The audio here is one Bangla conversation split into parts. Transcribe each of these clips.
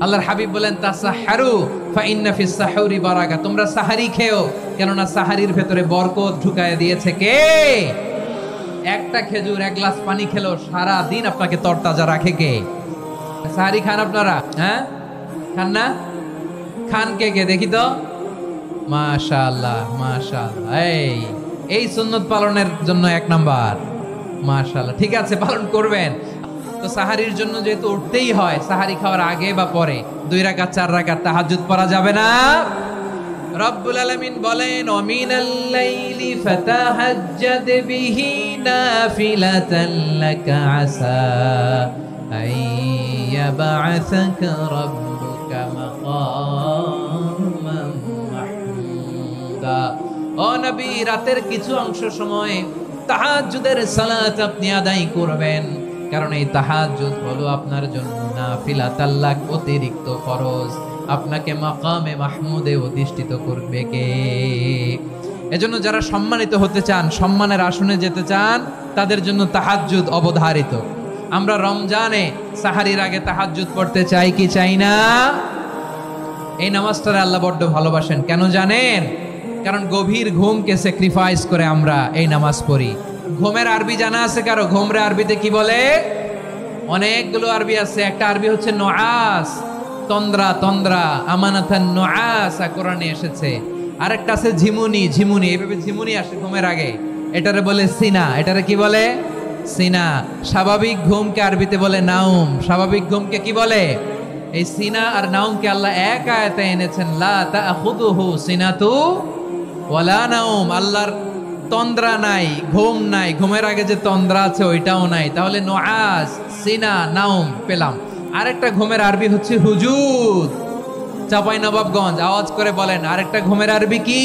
আল্লাহর হাবিব বলেন তাসাহহারু ফাইন্না ফিস সাহুরি বারাকা, তোমরা সাহারি খেও কেননা সাহারির ভেতরে বরকত ঢুকায় দিয়েছে কে? একটা খেজুর এক গ্লাস পানি খেলো সারা দিন আপনাকে তরতাজা রাখে কে? সাহারি খান আপনারা? হ্যাঁ খান না? খান কে কে দেখি তো? মাশাআল্লাহ মাশাআল্লাহ, এই সুন্নত পালনের জন্য এক নাম্বার। মাশাআল্লাহ, ঠিক আছে, পালন করবেন। তো সাহারির জন্য যেহেতু উঠতেই হয়, সাহারি খাওয়ার আগে বা পরে 2 রাকাত 4 রাকাত তাহাজ্জুদ পড়া যাবে না? রব্বুল আলামিন বলেন ওয়ামিনাল লাইলি ফাতাহাজ্জাদ বিহি নাফিলাতান লাকা আসা আইয়াবআসাকা রাব্বুকা মাকামান মাহমুদা। ও নবী, রাতের কিছু অংশ সময় তাহাজ্জুদের সালাত আপনি আদায় করবেন, কারণ এই তাহাজ্জুদ হলো আপনার জন্য নাফিলাতাল লাক, অতিরিক্ত ফরজ। আপনাকে মাকামে মাহমুদে অধিষ্ঠিত করবে কে? এজন্য যারা সম্মানিত হতে চান, সম্মানের আসনে যেতে চান, তাদের জন্য তাহাজ্জুদ অবধারিত। আমরা রমজানে সাহারির আগে তাহাজ্জুদ পড়তে চাই কি চাই না? এই নামাজটারে আল্লাহ বড্ড ভালোবাসেন, কেন জানেন? কারণ গভীর ঘুমকে স্যাক্রিফাইস করে আমরা এই নামাজ পড়ি। ঘুমের আরবি জানা আছে কারো? ঘুমরে আরবিতে কি বলে? অনেকগুলো আরবি আছে। একটা আরবি হচ্ছে নুআস, তন্দ্রা তন্দ্রা, আমানাতান নুআস কোরআনে এসেছে। আরেকটা আছে ঝিমুনি, ঝিমুনি, এইভাবে ঝিমুনি আসে ঘুমের আগে, এটারে বলে সিনা। এটারে কি বলে? সিনা। স্বাভাবিক ঘুমকে আরবিতে বলে নাউম। স্বাভাবিক ঘুমকে কি বলে? এই সিনা আর নাউমকে আল্লাহ এক আয়াতে এনেছেন, লা তাখুযুহু সিনাতু ওয়ালা নাউম। আল্লাহর তন্দ্রা নাই, ঘুম নাই, ঘুমের আগে যে তন্দ্রা আছে ওইটাও নাই। তাহলে নুআস, সিনা, নাউম পেলাম। আরেকটা ঘুমের আরবি হচ্ছে হুজুদ। চাঁপাইনবাবগঞ্জ আওয়াজ করে বলেন, আরেকটা ঘুমের আরবি কি?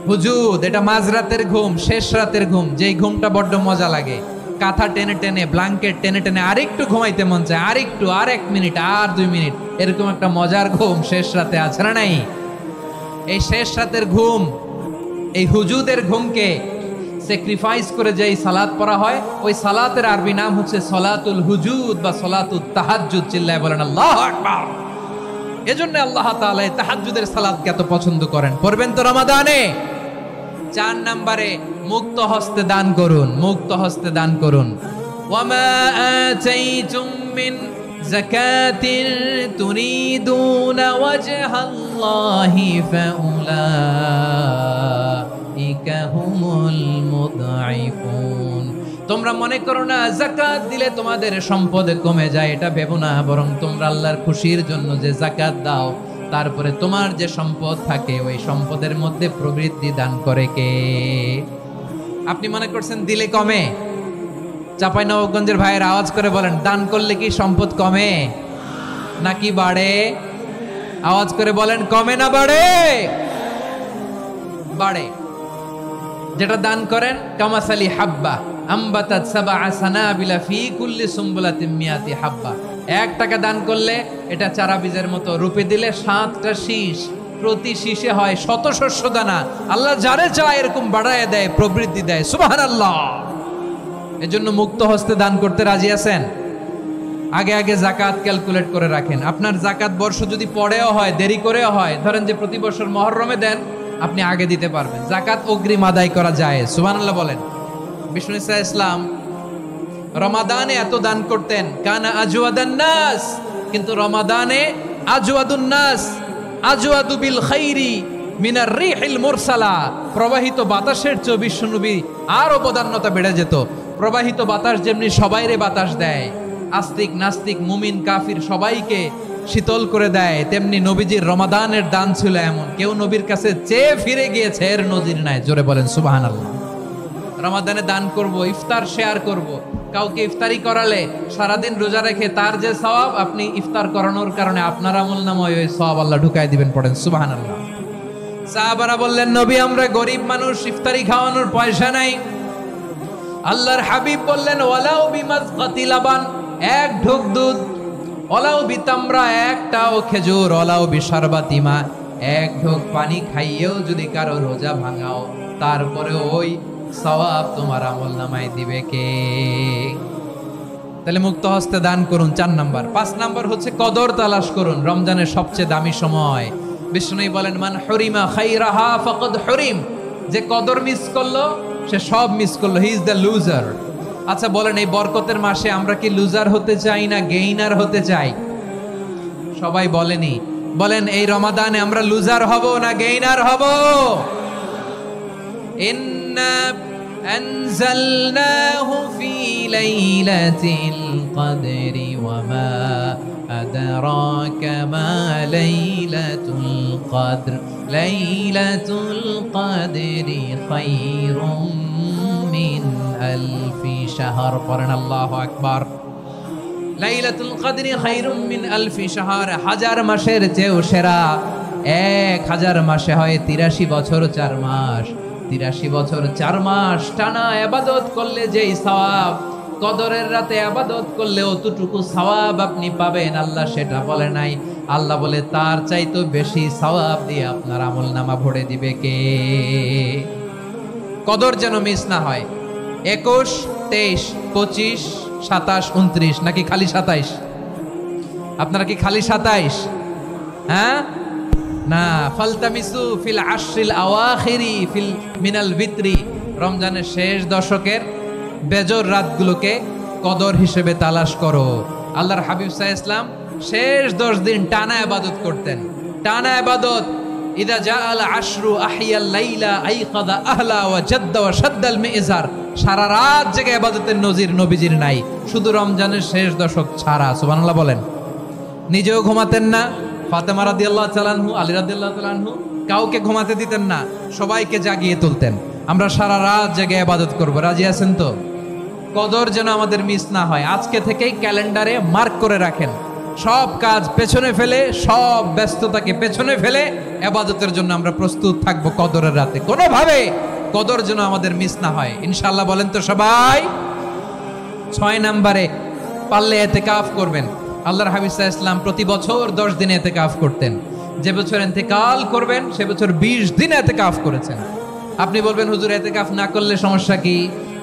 হুজুদ। এটা মাঝরাতের ঘুম, শেষ রাতের ঘুম, যেই ঘুমটা বড্ড মজা লাগে। কাঁথা টেনে টেনে, ব্ল্যাঙ্কেট টেনে টেনে আরেকটু ঘুমাইতে মন চায়, আরেকটু, আর 1 মিনিট, আর 2 মিনিট, এরকম একটা মজার ঘুম শেষ রাতে আছে না নাই? এই শেষ রাতের ঘুম, এই হুজুদের ঘুমকে স্যাক্রিফাইস করে যে সালাত পড়া হয়, ওই সালাতের আরবি নাম হচ্ছে সলাতুল হুজুদ বা সলাতুত তাহাজ্জুদ। চিল্লায় বলেন আল্লাহু আকবার। এজন্য আল্লাহ তাআলা এই তাহাজ্জুদের সালাতকে এত পছন্দ করেন। পড়বেন তো রমাদানে। 4 নম্বরে মুক্ত হস্তে দান করুন, মুক্ত হস্তে দান করুন। ওয়ামা আতাইতুম মিন যাকাতিন তুরিদুনা ওয়াজহাল্লাহি ফাউলাইকা হুমুল মুদঈফুন। তোমরা মনে করো না যাকাত দিলে তোমাদের সম্পদ কমে যায়, এটা ভেবো না, বরং তোমরা আল্লাহর খুশির জন্য যে যাকাত দাও, তারপরে তোমার যে সম্পদ থাকে ওই সম্পদের মধ্যে প্রবৃদ্ধি দান করে কে? আপনি মনে করছেন দিলে কমে? চাঁপাইনবাবগঞ্জের ভাইয়ের আওয়াজ করে বলেন, দান করলে কি সম্পদ কমে নাকি বাড়ে? আওয়াজ করে বলেন, কমে না বাড়ে? বাড়ে। যেটা দান করেন, কামাসালি হাব্বা আম্বাতাত সাবআ সানাবিলা ফি কুল্লি সুমবুলাতিন মিয়াতি হাব্বা। 1 টাকা দান করলে এটা চারা বীজের মতো, রূপে দিলে 7টা শীষ, প্রতি শীষে হয় 100 শস্য দানা। আল্লাহ যারে চায় এরকম বাড়ায় দেয়, প্রবৃদ্ধি দেয়। সুবহানাল্লাহ। এজন্য মুক্ত হস্তে দান করতে রাজি আছেন? আগে আগে যাকাত ক্যালকুলেট করে রাখেন। আপনার যাকাত বর্ষ যদি পরেও হয়, দেরি করেও হয়, ধরেন যে প্রতি বছর মুহররমে দেন, আপনি আগে দিতে পারবেন। যাকাত অগ্রিম আদায় করা যায়। সুবহানাল্লাহ বলেন। বিষ্ণু ইসা ইসলাম রমাদানে এত দান করতেন, কানা আজওয়াদান নাস, কিন্তু রমাদানে আজওয়াদুন নাস আজওয়াদু বিল খাইরি মিনার রিহিল মুরসালা। প্রবাহিত বাতাসের চেয়ে বিশ্বনবী আর অবদান্যতা বেড়ে যেত। প্রবাহিত বাতাস যেমনি সবাইরে বাতাস দেয়, আস্তিক নাস্তিক মুমিন কাফির সবাইকে শীতল করে দেয়, তেমনি নবীজির রমাদানের দান ছিল এমন, কেউ নবীর কাছে চেয়ে ফিরে গিয়েছে এর নজির নাই। জোরে বলেন সুবহানাল্লাহ। রমাদানে দান করব, ইফতার শেয়ার করব। কাউকে ইফতারি করালে সারাদিন রোজা রেখে তার যে সওয়াব, আপনি ইফতার করানোর কারণে আপনার আমলনামায় ওই সওয়াব আল্লাহ ঢুকায় দিবেন। পড়েন সুবহানাল্লাহ। সাহাবারা বললেন, নবী আমরা গরিব মানুষ, ইফতারি খাওয়ানোর পয়সা নাই। আল্লাহর হাবিব বললেন, ওয়ালাউ বিমাজকাতি লাবান, 1 ঢোক দুধ, ওয়ালাউ বিতামরা, 1টাও খেজুর, ওয়ালাউ বিশারবাতি মা, 1 ঢোক পানি খাইয়েও যদি কারো রোজা ভাঙাও, তারপরে ওই সওয়াব তোমার আমলনামায় দিবে কে? তাহলে মুক্ত হস্তে দান করুন 4 নাম্বার। 5 নাম্বার হচ্ছে কদর তালাশ করুন, রমজানের সবচেয়ে দামি সময়। বিষ্ণু বলেন মান হুরিমা খাইরাহা ফাকাদ হুরিম, যে কদর মিস করলো সে সব মিস করলো, হি ইজ দ্য লুজার। আচ্ছা বলেন, এই বরকতের মাসে আমরা কি লুজার হতে চাই না গেইনার হতে চাই? সবাই বলেনি, বলেন এই রমাদানে আমরা লুজার হব না গেইনার হব? ইন্না আনজালনাহু ফি লাইলাতিল কদরি ওয়া মা আদরাকা মা লাইলাতুল কদর লাইলাতুল কদরি খায়রুম মিন আলফি শাহর। পড়েন আল্লাহু আকবার। লাইলাতুল কদরি খায়রুম মিন আলফি শাহর, 1000 মাসের চেয়েও সেরা। 1000 মাসে হয় 83 বছর 4 মাস। 83 বছর 4 মাস টানা ইবাদত করলে যেই সওয়াব, কদরের রাতে ইবাদত করলে অতটুকু সওয়াব আপনি পাবেন, আল্লাহ সেটা বলে নাই। আল্লাহ বলে তার চাইতে বেশি সওয়াব দিয়ে আপনার আমলনামা ভরে দিবে কে? কদর যেন মিস না হয়। 21, 23, 25, 27, 29 নাকি খালি 27? আপনারা কি খালি 27? হ্যাঁ না, ফালতামিসু ফিল আশরিল আওয়াখিরি ফিল মিনাল ভিতরি, রমজানের শেষ দশকের বেজর রাতগুলোকে কদর হিসেবে তালাশ করো। আল্লাহর হাবিব সাল্লাল্লাহু আলাইহি ওয়াসাল্লাম শেষ 10 দিন টানা ইবাদত করতেন, টানা ইবাদত। ইদা জাআল আশরু আহিয়াল লাইলা আইকাদা আহলা ওয়া জাদ্দা ওয়া শাদ্দাল মিজার, সারা রাত জেগে ইবাদতের নজির নবীজির নাই, শুধু রমজানের শেষ দশক ছাড়া। সুবহানাল্লাহ বলেন। নিজেও ঘুমাতেন না, ফাতেমা রাদিয়াল্লাহু তাআলা আনহু, আলী রাদিয়াল্লাহু তাআলা আনহু কাউকে ঘুমাতে দিতেন না, সবাইকে জাগিয়ে তুলতেন। আমরা সারা রাত জেগে ইবাদত করব, রাজি আছেন তো? কদর যেন আমাদের মিস না হয়। আজকে থেকেই ক্যালেন্ডারে মার্ক করে রাখেন, সব কাজ পেছনে ফেলে, সব ব্যস্ততাকে পেছনে ফেলে ইবাদতের জন্য আমরা প্রস্তুত থাকবো কদরের রাতে। কোনোভাবে কদর যেন আমাদের মিস না হয়, ইনশাআল্লাহ বলেন তো সবাই? 6 নম্বরে পারলে ইতিকাফ করবেন। আল্লাহর হাবিব সাল্লাল্লাহু আলাইহি ওয়াসাল্লাম প্রতি বছর 10 দিন ইতিকাফ করতেন। যে বছর ইন্তেকাল করবেন সে বছর 20 দিন ইতিকাফ করেছেন। আপনি বলবেন হুজুর ইতিকাফ না করলে সমস্যা কি?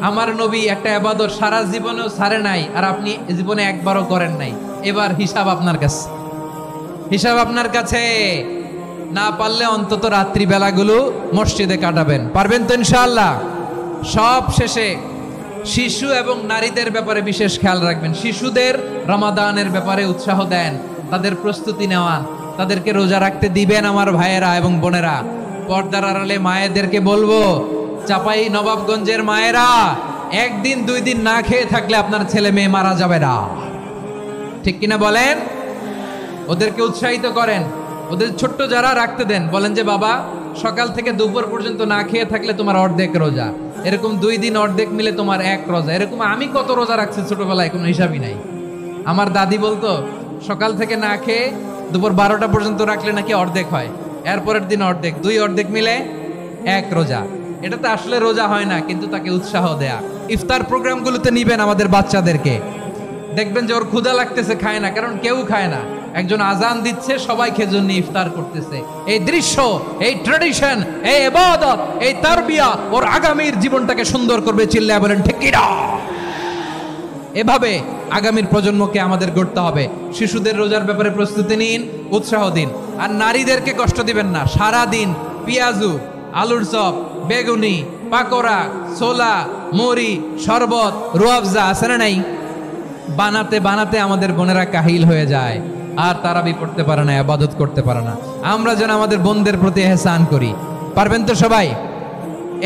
আমার নবী একটা ইবাদত সারা জীবনেও ছাড়ে নাই, আর আপনি জীবনে একবারও করেন নাই। এবার হিসাব আপনার কাছে, হিসাব আপনার কাছে। না পারলে অন্তত রাত্রি বেলাগুলো মসজিদে কাটাবেন, পারবেন তো ইনশাআল্লাহ? সব শেষে শিশু এবং নারীদের ব্যাপারে বিশেষ খেয়াল রাখবেন। শিশুদের রমাদানের ব্যাপারে উৎসাহ দেন, তাদের প্রস্তুতি নেওয়ান, তাদেরকে রোজা রাখতে দিবেন। আমার ভাইয়েরা এবং বোনেরা, পর্দার আড়ালে মায়েদেরকে বলবো, চাপাই নবাবগঞ্জের মায়েরা, 1 দিন 2 দিন না খেয়ে থাকলে আপনার ছেলে মেয়ে মারা যাবে না, ঠিক কিনা বলেন? ওদেরকে উৎসাহিত করেন, ওদের ছোট্ট যারা রাখতে দেন, বলেন যে বাবা সকাল থেকে দুপুর পর্যন্ত না খেয়ে থাকলে তোমার অর্ধেক রোজা, এরকম 2 দিন অর্ধেক মিলে তোমার 1 রোজা। এরকম আমি কত রোজা রাখছি ছোটবেলায় কোনো হিসাবই নাই। আমার দাদি বলতো সকাল থেকে না খেয়ে দুপুর 12টা পর্যন্ত রাখলে নাকি অর্ধেক হয়, এরপরের দিন অর্ধেক, 2 অর্ধেক মিলে 1 রোজা। এটা তো আসলে রোজা হয় না, কিন্তু তাকে উৎসাহ দেয়া। ইফতার প্রোগ্রামগুলোতে নিবেন আমাদের বাচ্চাদেরকে, দেখবেন যে ওর ক্ষুধা লাগতেছে, খায় না, কারণ কেউ খায় না। একজন আজান দিচ্ছে, সবাই খেজুর নিয়ে ইফতার করতেছে। এই দৃশ্য, এই ট্র্যাডিশন, এই ইবাদত, এই তারবিয়া ওর আগামীর জীবনটাকে সুন্দর করবে। চিল্লায় বলেন ঠিক কিনা? এভাবে আগামীর প্রজন্মকে আমাদের গড়তে হবে। শিশুদের রোজার ব্যাপারে প্রস্তুতি নিন, উৎসাহ দিন। আর নারীদেরকে কষ্ট দিবেন না। সারা দিন পেঁয়াজু, আলুর চপ, বেগুনি, পাকোড়া, ছোলা, মুড়ি, শরবত, রুয়াবজা আছে না নাই? বানাতে বানাতে আমাদের বোনেরা কাহিল হয়ে যায়, আর তারাবি পড়তে পারে না, ইবাদত করতে পারে না। আমরা যেন আমাদের বোনদের প্রতি ইহসান করি, পারবেন তো সবাই?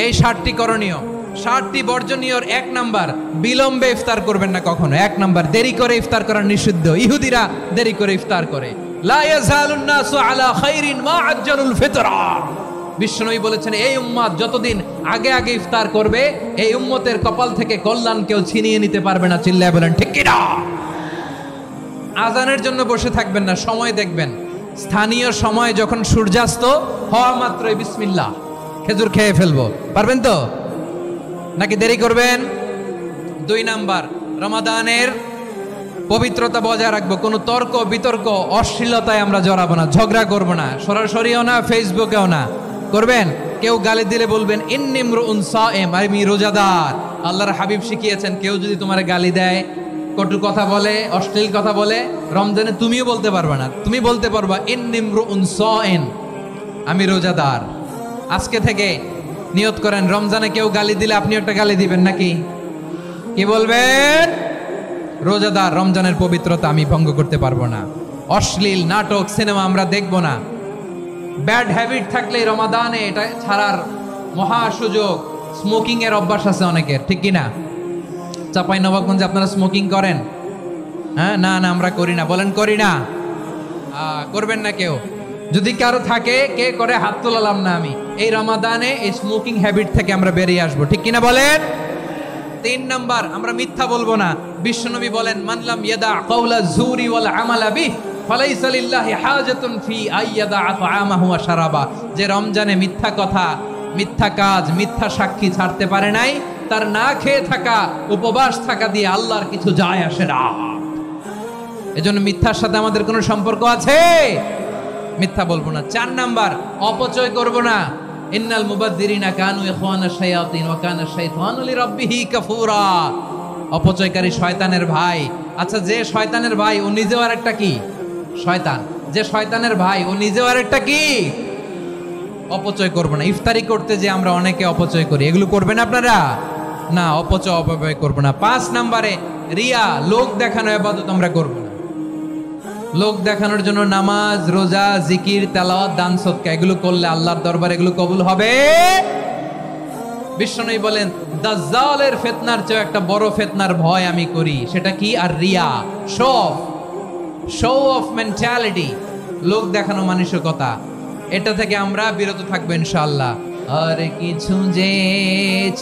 এই 7টি করণীয়, 7টি বর্জনীয়র 1 নাম্বার, বিলম্বে ইফতার করবেন না কখনো। 1 নাম্বার, দেরি করে ইফতার করা নিষিদ্ধ। ইহুদিরা দেরি করে ইফতার করে। লা ইয়াজালুন নাসু আলা খাইরিন মা আজ্জালুল ফিতরা। বিশ্বনবী বলেছেন এই উম্মত যতদিন আগে আগে ইফতার করবে, এই উম্মতের কপাল থেকে কল্যাণ কেউ ছিনিয়ে নিতে পারবে না। চিল্লায় বলেন ঠিক কিনা? আজানের জন্য বসে থাকবেন না, সময় দেখবেন। স্থানীয় সময় যখন সূর্যাস্ত হওয়া মাত্রই বিসমিল্লাহ, খেজুর খেয়ে ফেলবো, পারবেন তো? নাকি দেরি করবেন? 2 নাম্বার, রমাদানের পবিত্রতা বজায় রাখবো। কোনো তর্ক বিতর্ক অশ্লীলতায় আমরা জড়াবো না, ঝগড়া করবো না, সরাসরিও না, ফেসবুকেও না। করবেন কেউ গালি দিলে বলবেন ইন্নী ইমরুউন সায়েম, আমি রোজাদার। আল্লাহর হাবিব শিখিয়েছেন কেউ যদি তোমার গালি দেয় কটু কথা বলে, অশ্লীল কথা বলে, রমজানে তুমিও বলতে পারবে না। তুমি বলতে পারবা ইন্নিমরুউন সাইন, আমি রোজাদার। আজকে থেকে নিয়ত করেন, রমজানে কেউ গালি দিলে আপনি একটা গালি দিবেন নাকি? কি বলবেন? রোজাদার, রমজানের পবিত্রতা আমি ভঙ্গ করতে পারবো না। অশ্লীল নাটক, সিনেমা আমরা দেখবো না। ব্যাড হ্যাবিট থাকলে রমাদানে এটা ছাড়ার মহা সুযোগ। স্মোকিং এর অভ্যাস আছে অনেকের, ঠিক কি না? চাপাই নবাবগঞ্জে আপনারা স্মোকিং করেন? হ্যাঁ, না না আমরা করি না। বলেন করি না? করবেন না কেউ? যদি কারো থাকে, কে করে হাত তোলালাম না আমি। এই রমাদানে এই স্মোকিং হ্যাবিট থেকে আমরা বেরিয়ে আসবো, ঠিক কিনা বলেন? 3 নাম্বার, আমরা মিথ্যা বলবো না। বিশ্বনবী বলেন, মানলাম ইয়াদা কাওলা যুরি ওয়াল আমালা বিহি ফালাইসা লিল্লাহি হাজাতুন ফি আইয়াদা তাআমাহু ওয়া শারাবা। যে রমজানে মিথ্যা কথা, মিথ্যা কাজ, মিথ্যা সাক্ষী ছাড়তে পারে নাই, তার না খেয়ে থাকা, উপবাস থাকা দিয়ে আল্লাহর কিছু যায় আসে না। এজন্য মিথ্যার সাথে আমাদের কোনো সম্পর্ক আছে? মিথ্যা বলবো না। 4 নাম্বার, অপচয় করব না। ইন্নাল মুবাদদিরিনা কানু ইখওয়ানা শায়াতিন ওয়া কানা শাইতানু লিরাব্বিহি কাফুরা। অপচয়কারী শয়তানের ভাই। আচ্ছা, যে শয়তানের ভাই ও নিজেও আরেকটা কি? শয়তান। যে শয়তানের ভাই ও নিজেও আরেকটা কি? অপচয় করব না। ইফতারি করতে যে আমরা অনেকে অপচয় করি, এগুলো করবেন আপনারা? না, অপচয় অপব্যয় করব না। 5 নাম্বারে, রিয়া, লোক দেখানো ইবাদত আমরা করব না। লোক দেখানোর জন্য নামাজ, রোজা, জিকির, তেলাওয়াত, দান, সদকা এগুলো করলে আল্লাহর দরবারে এগুলো কবুল হবে? বিশ্বনবী বলেন, দাজ্জালের ফিতনার চেয়ে একটা বড় ফিতনার ভয় আমি করি। সেটা কি? আর রিয়া, শো অফ মেন্টালিটি, লোক দেখানো মানসিকতা। এটা থেকে আমরা বিরত থাকবো ইনশাআল্লাহ। আর কিছু যে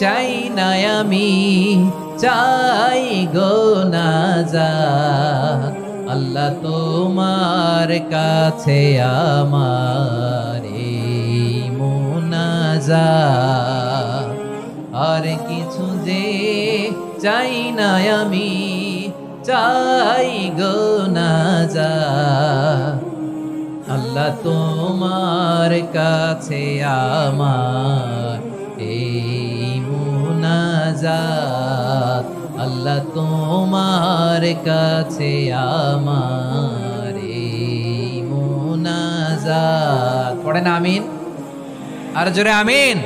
চাই না আমি, চাই গো নাজাত, আল্লাহ তোমার কাছে আমার এই মুনাজাত। আর কিছু যে চাই না আমি, চাই গো নাজাত, আল্লাহ তোমার কাছে আমার এই মুনাজাত, আল্লাহ তোমার কাছে আমার এই মুনাজাত। পড়েন আমিন, আর জোরে আমিন।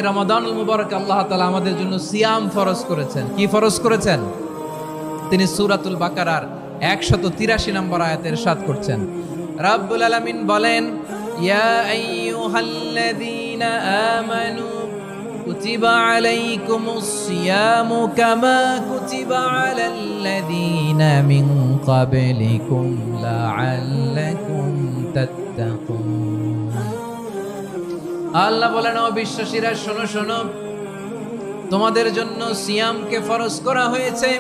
রমাদানুল মুবারক আল্লাহ তাআলা আমাদের জন্য সিয়াম ফরজ করেছেন। কি ফরজ করেছেন? তিনি সূরাতুল বাকারার 183 নম্বর আয়াতে ইরশাদ করছেন, রাব্বুল আলামিন বলেন, ইয়া আইয়ুহাল্লাযীনা আমানু কুতিবা আলাইকুমুস সিয়ামু কামা কুতিবা আলাল্লাযীনা মিন ক্বাবলিকুম লাআল্লাকুম তাত্তাকুন। আল্লাহ বলেন, ও বিশ্বাসীরা শোনো শোনো, তোমাদের জন্য সিয়ামকে ফরজ করা হয়েছে,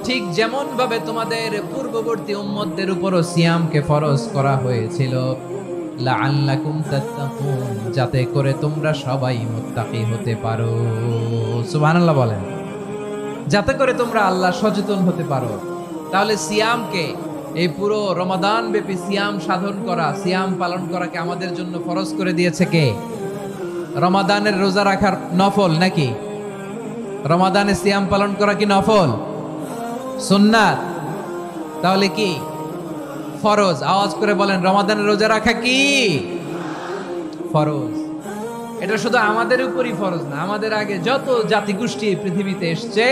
ঠিক যেমন ভাবে তোমাদের পূর্ববর্তী উম্মতদের উপরও সিয়ামকে ফরজ করা হয়েছিল, লাআল্লাকুম তাত্তাকুন, যাতে করে তোমরা সবাই মুত্তাকি হতে পারো। সুবহানাল্লাহ বলেন, যাতে করে তোমরা আল্লাহ সচেতন হতে পারো। তাহলে সিয়ামকে, এই পুরো রমাদান ব্যাপী সিয়াম সাধন করা, সিয়াম পালন করাকে আমাদের জন্য ফরজ করে দিয়েছে কে? রমাদানের রোজা রাখার নফল নাকি? রমাদানে সিয়াম পালন করা কি নফল? সুন্নাত। তাহলে কি ফরজ? আওয়াজ করে বলেন, রমাদানের রোজা রাখা কি ফরজ? এটা শুধু আমাদের উপরই ফরজ না, আমাদের আগে যত জাতিগোষ্ঠী পৃথিবীতে এসছে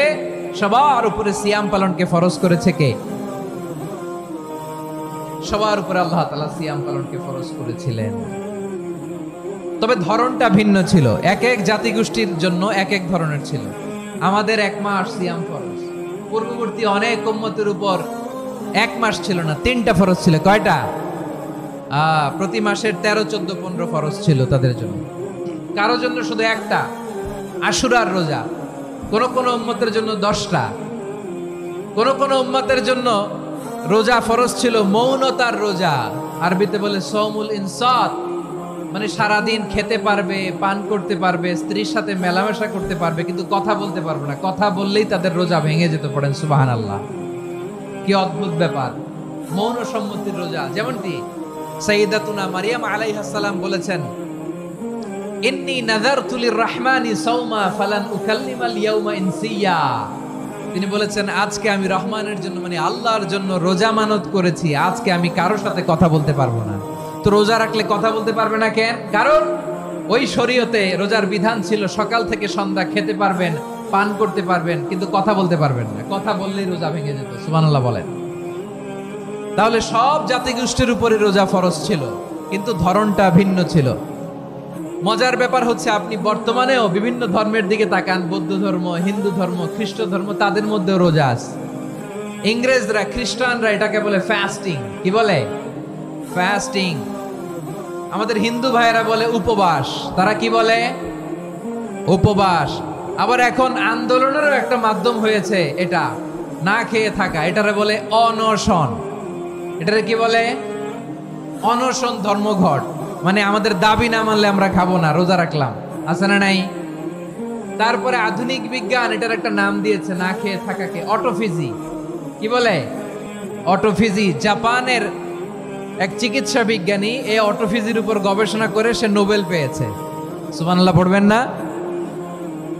সবার উপরে সিয়াম পালনকে ফরজ করেছে কে? সবার উপরে আল্লাহ তাআলা সিয়াম পালনকে ফরজ করেছিলেন। তবে ধরনটা ভিন্ন ছিল, এক এক জাতিগোষ্ঠীর জন্য এক এক ধরনের ছিল। আমাদের 1 মাস সিয়াম ফরজ, পূর্ববর্তী অনেক উম্মতের উপর 1 মাস ছিল না, 3টা ফরজ ছিল। কয়টা? প্রতি মাসের 13, 14, 15 ফরজ ছিল তাদের জন্য। কারো জন্য শুধু একটা, আশুরার রোজা। কোন কোন উম্মতের জন্য 10টা। কোন কোন উম্মতের জন্য রোজা ফরজ ছিল মৌনতার রোজা, আরবিতে বলে সৌমুল ইনসাত, মানে সারাদিন খেতে পারবে, পান করতে পারবে, স্ত্রীর সাথে মেলামেশা করতে পারবে, কিন্তু কথা বলতে পারবে না। কথা বললেই তাদের রোজা ভেঙে যেত। পড়েন সুবহানাল্লাহ। কি অদ্ভুত ব্যাপার, মৌন সম্মতির রোজা। যেমনটি সাইয়্যিদাতুনা মারিয়াম আলাইহিস সালাম বলেছেন, ইন্নী নাযারতু লির-রাহমানি সাওমা ফালান উকাল্লিমাল ইয়াওমা ইনসিয়া। তিনি বলেছেন, আজকে আমি রহমানের জন্য মানে আল্লাহর জন্য রোজা মানত করেছি, আজকে আমি কারোর সাথে কথা বলতে পারবো না। তো রোজা রাখলে কথা বলতে পারবে না কেন? কারণ ওই শরীয়তে রোজার বিধান ছিল সকাল থেকে সন্ধ্যা খেতে পারবেন, পান করতে পারবেন, কিন্তু কথা বলতে পারবেন না। কথা বললেই রোজা ভেঙে যেত। সুবহানাল্লাহ বলেন। তাহলে সব জাতিগোষ্ঠীর উপরে রোজা ফরজ ছিল, কিন্তু ধরনটা ভিন্ন ছিল। মজার ব্যাপার হচ্ছে, আপনি বর্তমানেও বিভিন্ন ধর্মের দিকে তাকান, বৌদ্ধ ধর্ম, হিন্দু ধর্ম, খ্রিস্ট ধর্ম, তাদের মধ্যেও রোজা আছে। ইংরেজরা, খ্রিস্টানরা এটাকে বলে ফাস্টিং। কি বলে? ফাস্টিং। আমাদের হিন্দু ভাইয়েরা বলে উপবাস। তারা কি বলে? উপবাস। আবার এখন আন্দোলনেরও একটা মাধ্যম হয়েছে এটা, না খেয়ে থাকা। এটারে বলে অনশন। এটারে কি বলে? অনশন ধর্মঘট। মানে আমাদের দাবি না মানলে আমরা খাবো না, রোজা রাখলাম। আছে না নাই? তারপরে আধুনিক বিজ্ঞান এটার একটা নাম দিয়েছে না খেয়ে থাকাকে, অটোফিজি। কি বলে? অটোফিজি। জাপানের এক চিকিৎসা বিজ্ঞানী এই অটোফিজির উপর গবেষণা করে সে নোবেল পেয়েছে। সুবহানাল্লাহ পড়বেন না?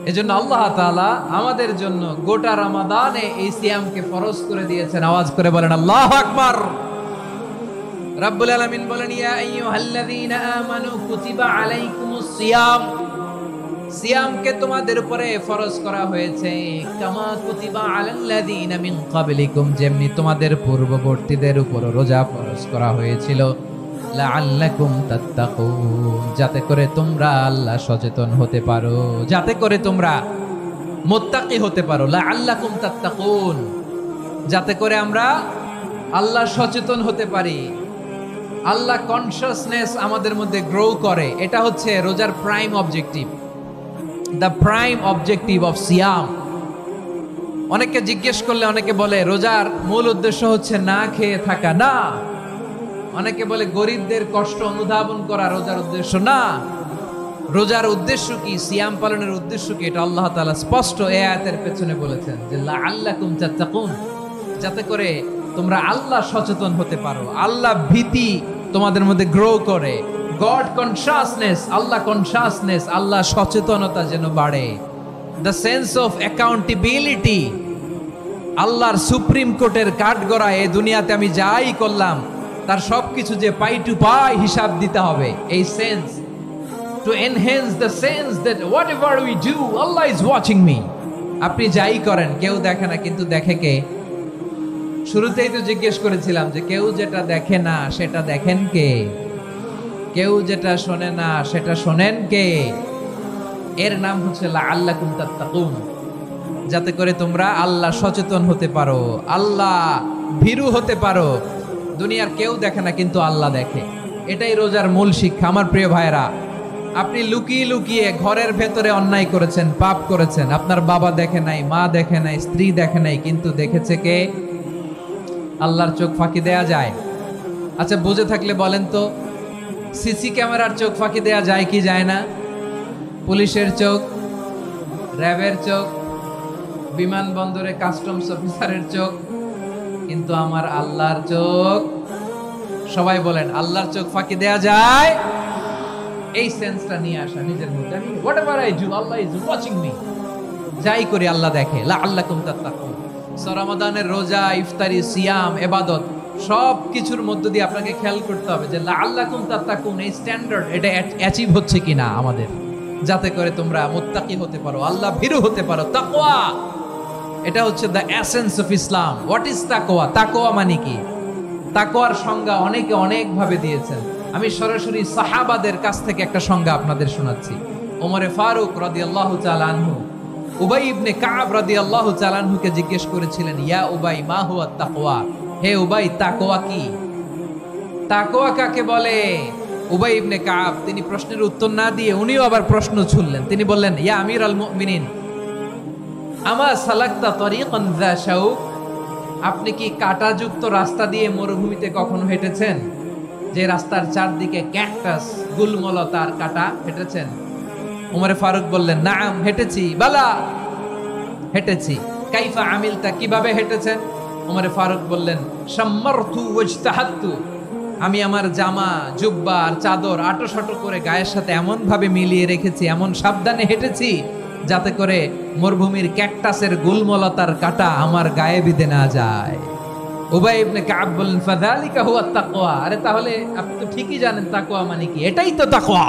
এজন্য আল্লাহ তাআলা আমাদের জন্য গোটা রমাদানে এই সিয়ামকে ফরজ করে দিয়েছেন। আওয়াজ করে বলেন আল্লাহু আকবার। রাব্বুল আলামিন বলেন, ইয়া আইয়ুহাল্লাযীনা আমানু কুতিবা আলাইকুমুস সিয়াম। সিয়ামকে তোমাদের উপরে ফরজ করা হয়েছে, কামা কুতিবা আলাল্লাযীনা মিন ক্বাবলিকুম, যেমনি তোমাদের পূর্ববর্তীদের উপর রোজা ফরজ করা হয়েছিল, লাআল্লাকুম তাত্তাকুন, যাতে করে তোমরা আল্লাহ সচেতন হতে পারো, যাতে করে তোমরা মুত্তাকি হতে পারো। লাআল্লাকুম তাত্তাকুন, যাতে করে আমরা আল্লাহ সচেতন হতে পারি, আল্লাহ কনসিয়াসনেস আমাদের মধ্যে গ্রো করে। এটা হচ্ছে রোজার prime objective, the prime objective of সিয়াম। অনেকে জিজ্ঞেস করলে অনেকে বলে রোজার মূল উদ্দেশ্য হচ্ছে না খেয়ে থাকা। না। অনেকে বলে গরিবদের কষ্ট অনুধাবন করা রোজার উদ্দেশ্য। না। রোজার উদ্দেশ্য কি? সিয়াম পালনের উদ্দেশ্য কি? এটা আল্লাহ তাআলা স্পষ্ট এই আয়াতের পেছনে বলেছেন যে লাআল্লাকুম তাত্তাকুন, যাতে করে তোমরা আল্লাহ সচেতন হতে পারো, আল্লাহ ভীতি তোমাদের মধ্যে গ্রো করে, গড কনসিয়াসনেস, আল্লাহ কনসিয়াসনেস, আল্লাহ সচেতনতা যেন বাড়ে, দ্য সেন্স অফ অ্যাকাউন্টেবিলিটি। আল্লাহর সুপ্রিম কোর্টের কাঠগড়া এই দুনিয়াতে আমি যাই করলাম তার সবকিছু যে পাই টু পাই হিসাব দিতে হবে, এই sense, to enhance the sense that what ever we do Allah is watching me. আপনি যাই করেন কেউ দেখে না, কিন্তু দেখে কে? শুরুতেই তো জিজ্ঞেস করেছিলাম যে কেউ যেটা দেখে না সেটা দেখেন কে? কেউ যেটা শোনে না সেটা শোনেন কে? এর নাম হচ্ছে লাআল্লাকুম তাত্তাকুন, যাতে করে তোমরা আল্লাহ সচেতন হতে পারো, আল্লাহ ভীরু হতে পারো। দুনিয়ার কেউ দেখে না, কিন্তু আল্লাহ দেখে। এটাই রোজার মূল শিক্ষা। আমার প্রিয় ভাইরা, আপনি লুকিয়ে লুকিয়ে ঘরের ভেতরে অন্যায় করেছেন, পাপ করেছেন, আপনার বাবা দেখে নাই, মা দেখে নাই, স্ত্রী দেখে নাই, কিন্তু দেখেছে কে? আল্লাহর চোখ ফাঁকি দেয়া যায়? আচ্ছা, বুঝে থাকলে বলেন তো, সিসি ক্যামেরার চোখ ফাঁকি দেয়া যায় কি যায় না? পুলিশের চোখ, র্যাবের চোখ, বিমানবন্দরে কাস্টমস অফিসারের চোখ, কিন্তু আমার আল্লাহর চোখ? সবাই বলেন, আল্লাহর চোখ ফাঁকি দেয়া যায়? এই সেন্সটা নিয়ে আসা নিজের মধ্যে, আমি whatever I do Allah is watching me, যাই করি আল্লাহ দেখে। লাআল্লাকুম তাত্তাকুন। রমাদানের রোজা, ইফতারি, সিয়াম, ইবাদত সব কিছুর মধ্য দিয়ে আপনাকে খেয়াল করতে হবে যে লাআল্লাকুম তাত্তাকুন এই স্ট্যান্ডার্ড এটা অ্যাচিভ হচ্ছে কিনা আমাদের, যাতে করে তোমরা মুত্তাকি হতে পারো, আল্লাহ ভীরু হতে পারো। তাকওয়া, এটা হচ্ছে the essence of Islam. What is তাকওয়া? তাকওয়া মানে কি? তাকওয়ার সংজ্ঞা অনেকে অনেক ভাবে দিয়েছেন। আমি সরাসরি সাহাবাদের কাছ থেকে একটা সংজ্ঞা আপনাদের শোনাচ্ছি। ওমরে ফারুক রাদিয়াল্লাহু তাআলা আনহু উবাই ইবনে কাব রাদিয়াল্লাহু তাআলা আনহুকে জিজ্ঞেস করেছিলেন, ইয়া উবাই মা হুয়া তাকওয়া? হে উবাই, তাকওয়া কি? তাকওয়া কাকে বলে? উবাই ইবনে কাব তিনি প্রশ্নের উত্তর না দিয়ে উনিও আবার প্রশ্ন ছুড়লেন। তিনি বললেন, ইয়া আমিরাল মুমিনিন, আমা সালাকতা তরিকান যা শাউক? আপনি কি কাঁটাযুক্ত রাস্তা দিয়ে মরুভূমিতে কখনো হেঁটেছেন? যে রাস্তার চারদিকে ক্যাকটাস, গুলমলতার কাঁটা, হেঁটেছেন? উমরে ফারুক বললেন, নাম, হেঁটেছি। বালা, হেঁটেছি। কাইফা আমিলতা, কিভাবে হেঁটেছেন? উমরে ফারুক বললেন, শাম্মারতু ওয়াজতাহাতু, আমি আমার জামা, জুব্বা আর চাদর আটোসাটো করে গায়ের সাথে এমন ভাবে মিলিয়ে রেখেছি, এমন সাবধানে হেঁটেছি যাতে করে মরুভূমির ক্যাকটাসের গুলমলতার কাঁটা আমার গায়ে বিঁধে না যায়। উবাই ইবনে কাব বললেন ফাযালিকা হুয়া তাকওয়া। আরে তাহলে আপনি তো ঠিকই জানেন তাকওয়া মানে কি, এটাই তো তাকওয়া।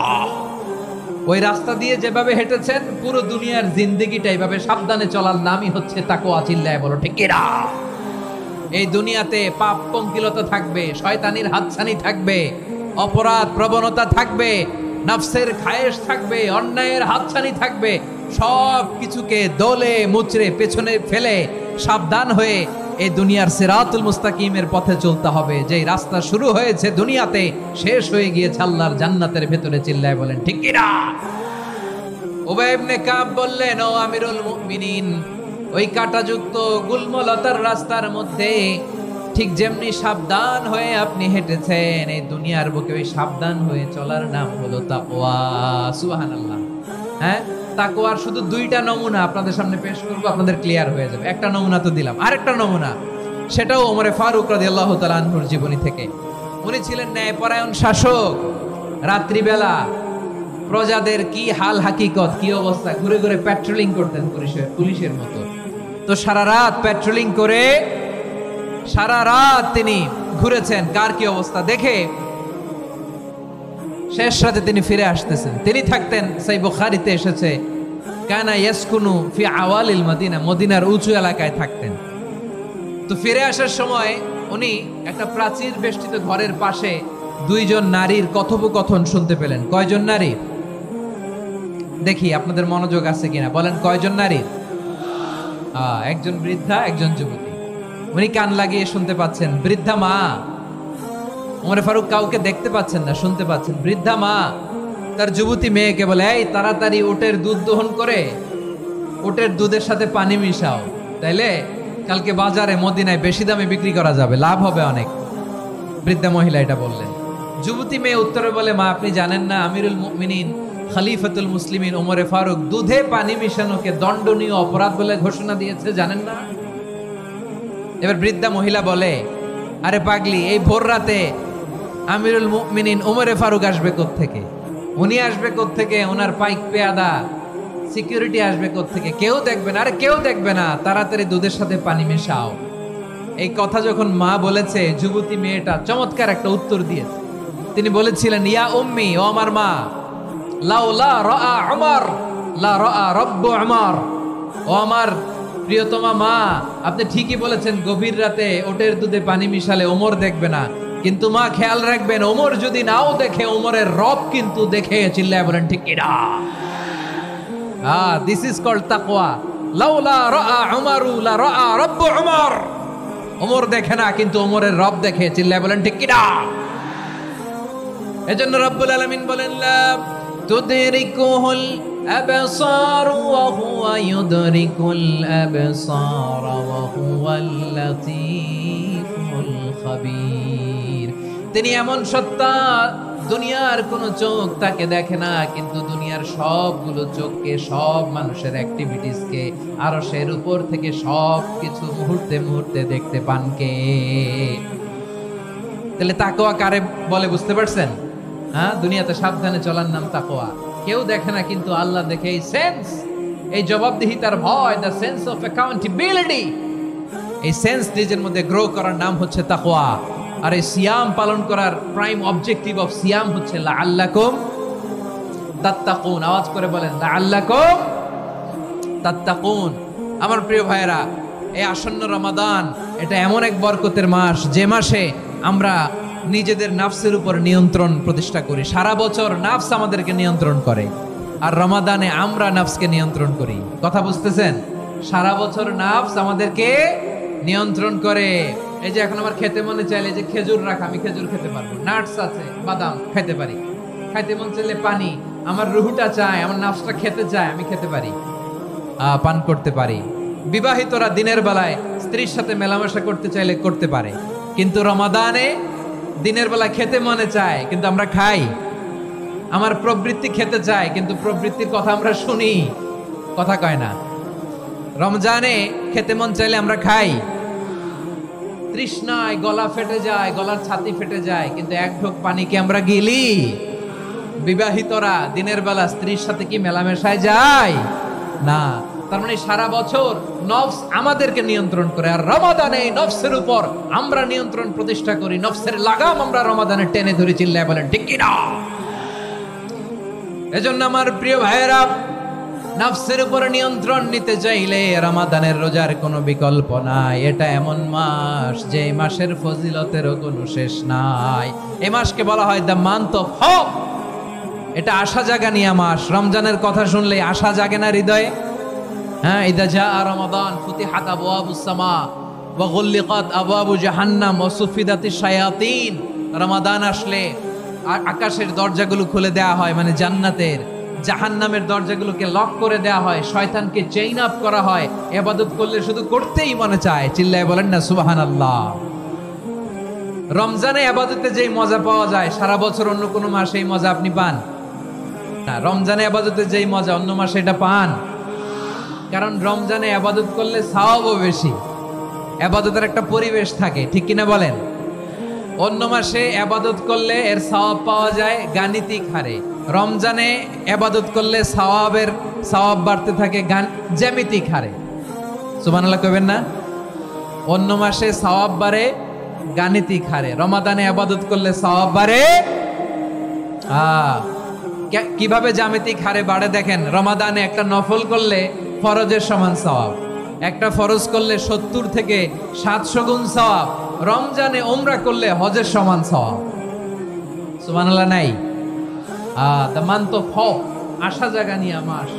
ওই রাস্তা দিয়ে যেভাবে হেঁটেছেন পুরো দুনিয়ার জিন্দেগিটা এইভাবে সাবধানে চলার নামই হচ্ছে তাকওয়া। চিল্লায় বলো ঠিক কিনা? এই দুনিয়াতে পাপ পঙ্কিলতা থাকবে, শয়তানির হাতছানি থাকবে, অপরাধ প্রবণতা থাকবে, নফসের খায়েশ থাকবে, অন্যায়ের হাতছানি থাকবে। সব কিছুকে দলে মুচড়ে পেছনে ফেলে সাবধান হয়ে এই দুনিয়ার সিরাতুল মুস্তাকিমের পথে চলতে হবে। যেই রাস্তা শুরু হয়েছে দুনিয়াতে শেষ হয়ে গিয়েছে আল্লাহর জান্নাতের ভেতরে। চিল্লায় বলেন ঠিক কিনা? উবাই ইবনে কাব বললেন, ও আমিরুল মুমিনিন, ওই কাঁটাযুক্ত গুলমলতার রাস্তার মধ্যে ঠিক যেমনি সাবধান হয়ে আপনি হেঁটেছেন, এই দুনিয়ার বুকে ওই সাবধান হয়ে চলার নাম হলো তাকওয়া। সুবহানাল্লাহ। হ্যাঁ, তাকওয়ার শুধু দুইটা নমুনা আপনাদের সামনে পেশ করব, আপনাদের ক্লিয়ার হয়ে যাবে। একটা নমুনা তো দিলাম, আরেকটা নমুনা, সেটাও ওমরে ফারুক রাদিয়াল্লাহু তাআলা আনহুর জীবনী থেকে। উনি ছিলেন ন্যায়পরায়ণ শাসক। রাত্রিবেলা প্রজাদের কি হাল হাকিকত, কি অবস্থা, ঘুরে ঘুরে প্যাট্রোলিং করতেন পুলিশের মতো। তো সারা রাত প্যাট্রোলিং করে সারা রাত তিনি ঘুরেছেন কার কি অবস্থা দেখে। শেষ রাতে তিনি ফিরে আসতেছেন। তিনি থাকতেন, সেই বুখারীতে এসেছে, কানা ইয়াসকুনু ফি আওয়ালিল মদিনা, মদিনার উঁচু এলাকায় থাকতেন। তো ফিরে আসার সময় উনি একটা প্রাচীর বেষ্টিত ঘরের পাশে দুইজন নারীর কথোপকথন শুনতে পেলেন। কয়জন নারী? দেখি আপনাদের মনোযোগ আছে কিনা, বলেন কয়জন নারী? একজন বৃদ্ধা, একজন যুবতী। উনি কান লাগিয়ে শুনতে পাচ্ছেন। বৃদ্ধা মা, ওমর ফারুক কাউকে দেখতে পাচ্ছেন না, শুনতে পাচ্ছেন। বৃদ্ধা মা তার যুবতী মেয়েকে বলে, এই তাড়াতাড়ি উটের দুধ দহন করে উটের দুধের সাথে পানি মিশাও, তাইলে কালকে বাজারে মদিনায় বেশি দামে বিক্রি করা যাবে, লাভ হবে অনেক। বৃদ্ধা মহিলা এটা বললেন। যুবতী মেয়ে উত্তরে বলে, মা আপনি জানেন না আমিরুল মুমিনিন খলিফাতুল মুসলিমিন ওমরে ফারুক দুধে পানি মিশানোকে দণ্ডনীয় অপরাধ বলে ঘোষণা দিয়েছে, জানেন না? এবার বৃদ্ধা মহিলা বলে, আরে পাগলি, এই ভোর রাতে আমিরুল মুমিনিন ওমরে ফারুক আসবে কোত্থেকে? উনি আসবে কোত্থেকে? ওনার পাইক পেয়াদা সিকিউরিটি আসবে কোত্থেকে? কেউ দেখবে না। আরে কেউ দেখবে না, তাড়াতাড়ি দুধের সাথে পানি মেশাও। এই কথা যখন মা বলেছে, যুবতী মেয়েটা চমৎকার একটা উত্তর দিয়েছে। তিনি বলেছিলেন, ইয়া উম্মি, ও আমার মা, লাউলা রাআ উমর লা রাআ রব্বু উমর। ও আমার প্রিয়তমা মা, আপনি ঠিকই বলেছেন, গভীর রাতে ওটের দুধে পানি মিশালে ওমর দেখবে না, কিন্তু মা খেয়াল রাখবেন, ওমর যদি নাও দেখে, ওমরের রব কিন্তু দেখে। চিল্লায় বলেন ঠিক কিনা? দিস ইজ কল্ড তাকওয়া। লাউলা রাআ উমরু লা রাআ রব্বু উমর। ওমর দেখে না, কিন্তু ওমরের রব দেখে। চিল্লায় বলেন ঠিক কিনা? এজন্য রব্বুল আলামিন বলেন, লা তুদরিকুহুল আবসার ওয়া হুয়া ইউদরিকুল আবসার ওয়া হুয়াল লাতীফুল খাবীর। তিনি এমন সত্তা, দুনিয়ার কোন চোখ তাকে দেখে না, কিন্তু দুনিয়ার সবগুলো চোখকে, সব মানুষের অ্যাক্টিভিটিসকে আরশের উপর থেকে সব কিছু মুহূর্তে মুহূর্তে দেখতে পান কে? তাহলে তাকওয়া কারে বলে বুঝতে পারছেন? হ্যাঁ, দুনিয়াতে সাবধানে চলার নাম তাকওয়া। কেউ দেখে না, কিন্তু আল্লাহ দেখে। এই সেন্স, এই জবাবদিহিতার ভয়, দ্য সেন্স অফ অ্যাকাউন্টেবিলিটি, এই সেন্স নিজের মধ্যে গ্রো করার নাম হচ্ছে তাকওয়া। আর এই সিয়াম পালন করার প্রাইম অবজেক্টিভ অফ সিয়াম হচ্ছে লাআল্লাকুম তাত্তাকুন। আওয়াজ করে বলেন, লাআল্লাকুম তাত্তাকুন। আমার প্রিয় ভাইয়েরা, এই আসন্ন রমাদান, এটা এমন এক বরকতের মাস, যে মাসে আমরা নিজেদের নাফসের উপর নিয়ন্ত্রণ প্রতিষ্ঠা করি। সারা বছর নাফস আমাদেরকে নিয়ন্ত্রণ করে, আর রমাদানে আমরা নাফসকে নিয়ন্ত্রণ করি। কথা বুঝতেছেন? সারা বছর নাফস আমাদেরকে নিয়ন্ত্রণ করে। এই যে এখন আমার খেতে মনে চাইলে যে খেজুর রাখা, আমি খেজুর খেতে পারবো, নাটস আছে, বাদাম খেতে পারি। খাইতে মন চাইলে পানি, আমার রুহুটা চায়, আমার নাফসটা খেতে চায়, আমি খেতে পারি, পান করতে পারি। বিবাহিতরা দিনের বেলায় স্ত্রীর সাথে মেলামেশা করতে চাইলে করতে পারে, কিন্তু রমাদানে দিনের বেলা খেতে মনে চায়, কিন্তু আমরা খাই। আমার প্রবৃত্তি খেতে চায়, কিন্তু প্রবৃত্তির কথা আমরা শুনি, কথা কয় না। রমজানে খেতে মন চাইলে আমরা খাই, তৃষ্ণায় গলা ফেটে যায়, গলার ছাতি ফেটে যায়, কিন্তু এক ঢোক পানিকে আমরা গিলি। বিবাহিতরা দিনের বেলা স্ত্রীর সাথে কি মেলামেশায় যায়? না। তার মানে সারা বছর নফস আমাদেরকে নিয়ন্ত্রণ করে, আর রমাদানে এই নফসের উপর আমরা নিয়ন্ত্রণ প্রতিষ্ঠা করি। নফসের লাগাম আমরা রমাদানে টেনে ধরে, চিল্লায় বলেন ঠিক কি না? এজন্য আমার প্রিয় ভাইয়েরা, নফসের উপর নিয়ন্ত্রণ নিতে চাইলে রমাদানের রোজার কোনো বিকল্প নাই। এটা এমন মাস যে মাসের ফজিলতেরও কোনো শেষ নাই। এই মাসকে বলা হয় দ্য মান্থ অফ হোপ। এটা আশা জাগানিয়া মাস। রমজানের কথা শুনলে আশা জাগে না হৃদয়ে? হ্যাঁ, ইদা জাআ রমাদান ফুতিহাত আবওয়াবুস সামা ওয়া গুল্লিকাত আবওয়াবু জাহান্নাম ওয়া সুফিদাতিশ শায়াতিন। রমাদান আসলে আকাশের দরজাগুলো খুলে দেয়া হয়, মানে জান্নাতের। জাহান্নামের দরজাগুলোকে লক করে দেয়া হয়, শয়তানকে চেইন আপ করা হয়। ইবাদত করলে শুধু করতেই মনে চায়। চিল্লায় বলেন না সুবহানাল্লাহ। রমজানে ইবাদতে যেই মজা পাওয়া যায়, সারা বছর অন্য কোনো মাসে এই মজা আপনি পান না। রমজানে ইবাদতে যেই মজা অন্য মাসে এটা পান, কারণ রমজানে ইবাদত করলে সওয়াবও বেশি। ইবাদতের একটা পরিবেশ থাকে, ঠিক কিনা বলেন? অন্য মাসে ইবাদত করলে এর সওয়াব পাওয়া যায় গাণিতিক হারে। রমজানে ইবাদত করলে সওয়াব বাড়তে থাকে জ্যামিতিক হারে। সুবহানাল্লাহ কইবেন না? অন্য মাসে সওয়াব বাড়ে গাণিতিক হারে, রমাদানে ইবাদত করলে সওয়াব বাড়ে কিভাবে জ্যামিতিক হারে বাড়ে দেখেন। রমাদানে একটা নফল করলে ফরজের সমান সওয়াব, একটা ফরজ করলে 70 থেকে 700 গুণ সওয়াব। রমজানে উমরা করলে হজের সমান সওয়াব। সুবহানাল্লাহ নাই? দ্য মান্থ অফ হোপ, আশা জাগানিয়া মাস।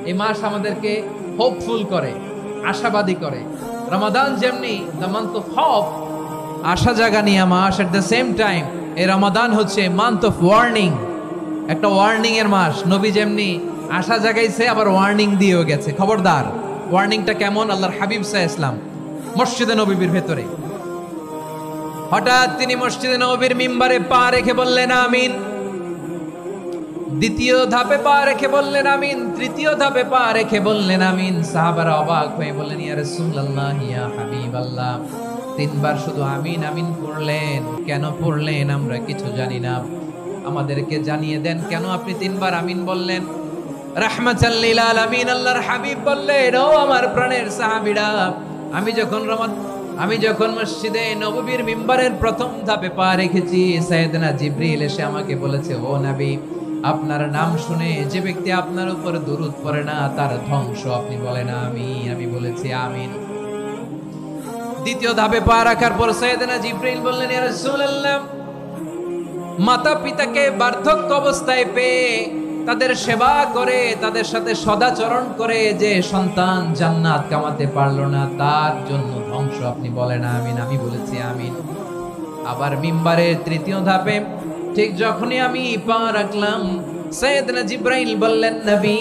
এই মাস আমাদেরকে হোপফুল করে, আশাবাদী করে। রমাদান যেমনি দ্য মান্থ অফ হোপ, আশা জাগানিয়া মাস, এট দ্য সেম টাইম এই রমাদান হচ্ছে মান্থ অফ ওয়ার্নিং, একটা ওয়ার্নিং এর মাস। নবী যেমনি আশা জাগাইছে, আবার ওয়ার্নিং দিয়েও গেছে, খবরদার। ওয়ার্নিংটা কেমন? আল্লাহর হাবিব সাল্লাল্লাহু আলাইহি ওয়াসাল্লাম মসজিদে নববীর ভেতরে হঠাৎ তিনি মসজিদে নববীর মিম্বারে পা রেখে বললেন আমিন। দ্বিতীয় ধাপে পা রেখে বললেন আমিন, তৃতীয় ধাপে পা রেখে বললেন আমিন। সাহাবারা অবাক হয়ে বললেন ইয়া রাসূলুল্লাহ, ইয়া হাবিবাল্লাহ, 3 বার শুধু আমিন আমিন পড়লেন, কেন পড়লেন আমরা কিছু জানি না, আমাদেরকে জানিয়ে দেন কেন আপনি 3 বার আমিন বললেন। রাহমাতাল লিল আলামিন আল্লাহর হাবিব বললেন, ও আমার প্রাণের সাহাবীরা, আমি যখন মসজিদে নববীর মিম্বারের প্রথম ধাপে পা রেখেছি, সাইয়েদনা জিবরিল এসে আমাকে বলেছে, ও নবী, আপনার নাম শুনে যে ব্যক্তি আপনার উপর দুরূদ পড়ে না তার ধ্বংস। আপনি বলেন আমি বলেছি আমিন। দ্বিতীয় ধাপে পা রাখার পর সাইয়েদনা জিবরিল বললেন, ইয়া রাসূলুল্লাহ, মাতা পিতাকে বার্ধক্য অবস্থায় পেয়ে তাদের সেবা করে, তাদের সাথে সদাচরণ করে যে সন্তান জান্নাত কামাতে পারলো না, তার জন্য ধ্বংস। আপনি বলেন আমিন। আমি বলেছি আমিন। আবার মিম্বারের তৃতীয় ধাপে ঠিক যখনই আমি পা রাখলাম, সাইয়েদনা জিবরাইল বললেন, নবী,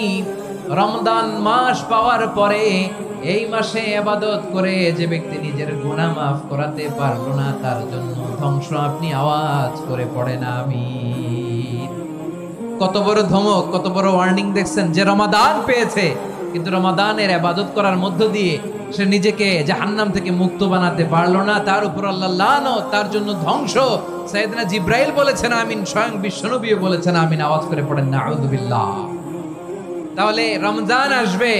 রমজান মাস পাওয়ার পরে এই মাসে ইবাদত করে যে ব্যক্তি নিজের গুনাহ মাফ করাতে পারলো না, তার জন্য ধ্বংস। আপনি আওয়াজ করে পড়েন আমিন। কত বড় ধমক, কত বড় ওয়ার্নিং দেখছেন। যে রমাদান পেয়েছে, কিন্তু রমাদানের ইবাদত করার মধ্য দিয়ে সে নিজেকে জাহান্নাম থেকে মুক্ত বানাতে পারলো না, তার উপর আল্লাহ লানত, তার জন্য ধ্বংস। সাইয়েদনা জিবরাইল বলেছেন আমিন, স্বয়ং বিশ্বনবীও বলেছেন আমিন। আওয়াজ করে পড়েন নাউযু বিল্লাহ। তাহলে রমজান আসবে